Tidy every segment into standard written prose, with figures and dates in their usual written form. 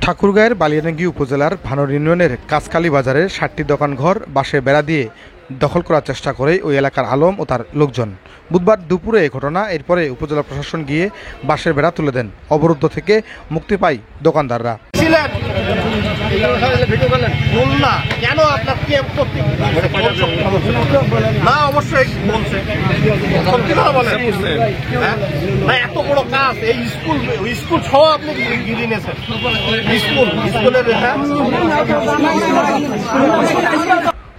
ঠাকুরগাঁয়ের বালিয়াডাঙ্গি উপজেলার ভানোর ইউনিয়নের কাঁচকালী বাজারের ৬০টি দোকানঘর বাঁশের বেড়া দিয়ে দখল করার চেষ্টা করে ওই এলাকার আলম ও তার লোকজন। বুধবার দুপুরে এই ঘটনা। এরপরে উপজেলা প্রশাসন গিয়ে বাঁশের বেড়া তুলে দেন। অবরুদ্ধ থেকে মুক্তি পায় দোকানদাররা। এত বড় কাজ এই স্কুল সহ আপনি গিরে নিয়েছেন। স্কুলের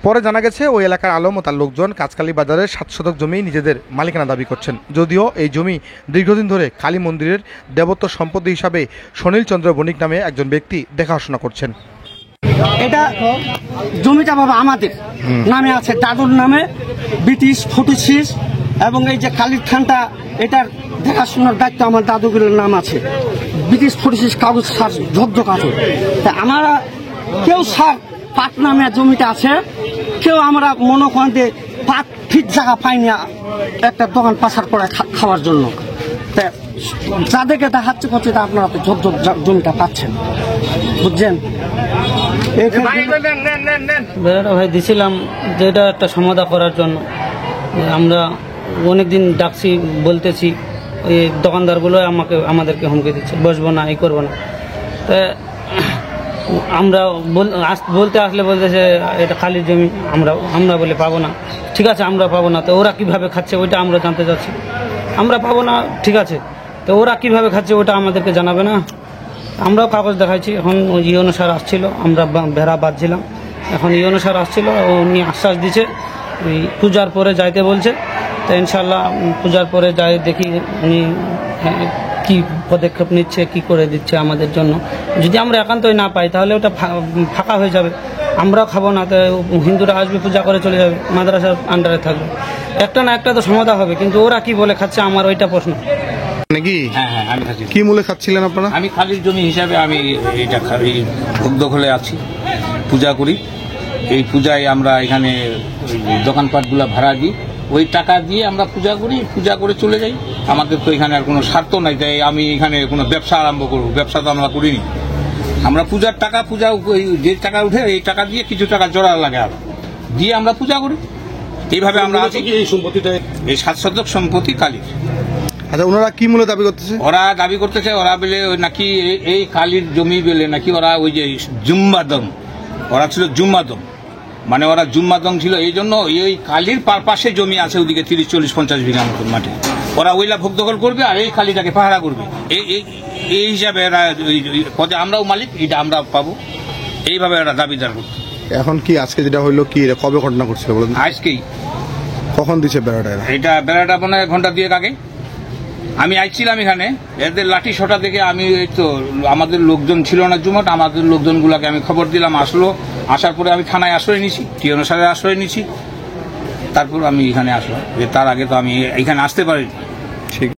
পরে জানা গেছে ওই এলাকার আলম ও তার লোকজন কাঁচকালী বাজারের ৭ শতক জমি নিজেদের মালিকানা দাবি করছেন। যদিও এই জমি দীর্ঘদিন ধরে কালী মন্দিরের দেবত্ব সম্পত্তি হিসাবে সুনীল চন্দ্র বণিক নামে একজন ব্যক্তি দেখাশোনা করছেন। এটা জমিটা বাবা আমাদের নামে আছে, দাদুর নামে ব্রিটিশ 46, এবং এই যে কালীর খানটা এটার দেখাশোনার দায়িত্ব আমার দাদুগুলোর নাম আছে। ব্রিটিশ 46 কাগজ সার ঝকঝক কাগজ। তা আমরা কেউ সার পাট নামে জমিটা আছে, কেউ আমরা মনে করেন যে পাট ঠিক জায়গা পাইনি একটা দোকান পাচার করে খাওয়ার জন্য। তা যাদেরকে দেখাচ্ছে করছে তা আপনারা তো ঝকঝক জমিটা পাচ্ছেন, বুঝছেন। বেড়াটা ভাই দিছিলাম যে এটা একটা সমাধান করার জন্য। আমরা অনেকদিন ডাকছি, বলতেছি, ওই দোকানদারগুলো আমাদেরকে হুমকি দিচ্ছে, বসবো না, এই করবো না। তা আমরা বলতে আসলে বলতেছে এটা খালির জমি, আমরা বলে পাবো না। ঠিক আছে, আমরা পাবো না। তো ওরা কিভাবে খাচ্ছে ওইটা আমরা জানতে চাচ্ছি। আমরা পাবো না, ঠিক আছে, তো ওরা কিভাবে খাচ্ছে ওটা আমাদেরকে জানাবে না। আমরাও কাগজ দেখাইছি। এখন ইউনো স্যার আসছিল, আমরা ভেড়া বাঁধছিলাম। এখন ইউনো স্যার আসছিল, উনি আশ্বাস দিচ্ছে ওই পূজার পরে যাইতে বলছে। তো ইনশাল্লাহ পূজার পরে যাই দেখি উনি কি পদক্ষেপ নিচ্ছে, কি করে দিচ্ছে আমাদের জন্য। যদি আমরা একান্তই না পাই তাহলে ওটা ফাঁকা হয়ে যাবে, আমরাও খাবো না। তো হিন্দুরা আসবে, পূজা করে চলে যাবে, মাদ্রাসার আন্ডারে থাকবে। একটা না একটা তো সমাধান হবে, কিন্তু ওরা কি বলে খাচ্ছে আমার ওইটা প্রশ্ন। নাকি আমি খাচ্ছি। কি মূলে খাচ্ছিলেন আপনারা? আমি খালির জমি হিসাবে আমি এটা ভোগ দখলে আছি, পূজা করি। এই পূজায় আমরা এখানে দোকানপাটগুলো ভাড়া দিই, ওই টাকা দিয়ে আমরা পূজা করি, পূজা করে চলে যাই। আমাদের তো এখানে আর কোনো স্বার্থ নাই তাই আমি এখানে কোনো ব্যবসা আরম্ভ করবো, ব্যবসা তো আমরা করিনি। আমরা পূজার টাকা, যে টাকা উঠে এই টাকা দিয়ে কিছু টাকা জোড়া লাগে আর দিয়ে আমরা পূজা করি। এইভাবে আমরা আছি। এই সম্পত্তিটা এই ৭ শতক সম্পত্তি কালীর। আচ্ছা, ওনারা কি মূল্য দাবি করতেছে? ওরা দাবি করতেছে ওরা বলে নাকি এই কালীর জমি বলে নাকি ওরা ওই যে জুম্মাদম, ওরা ছিল জুম্মাদম, মানে ওরা জুম্মাদম ছিল। এই জন্য এই কালীর পাশে জমি আছে ওদিকে 30, 40, 50 বিঘা মতন মাটি, ওরা ওইলা ভোগ দখল করবে আর এই কালীটাকে পাহারা করবে। এই হিসাবে এরা পদে আমরাও মালিক, এটা আমরা পাবো, এইভাবে এরা দাবিদার করছে। এখন কি আজকে যেটা হইলো কি কবে ঘটনা করছিল বলুন? আজকেই। কখন দিচ্ছে বেড়াটা? এটা বেড়াটা মানে ঘন্টা 2 আগে আমি আইছিলাম এখানে। এদের লাঠি শটা দেখে আমি তো আমাদের লোকজন ছিল না জুমাট, আমাদের লোকজনগুলোকে আমি খবর দিলাম, আসলো। আসার পরে আমি থানায় আশ্রয় নিছি, টি অনুসারে আশ্রয় নিছি। তারপর আমি এখানে আসলাম, যে তার আগে তো আমি এখানে আসতে পারিনি। ঠিক।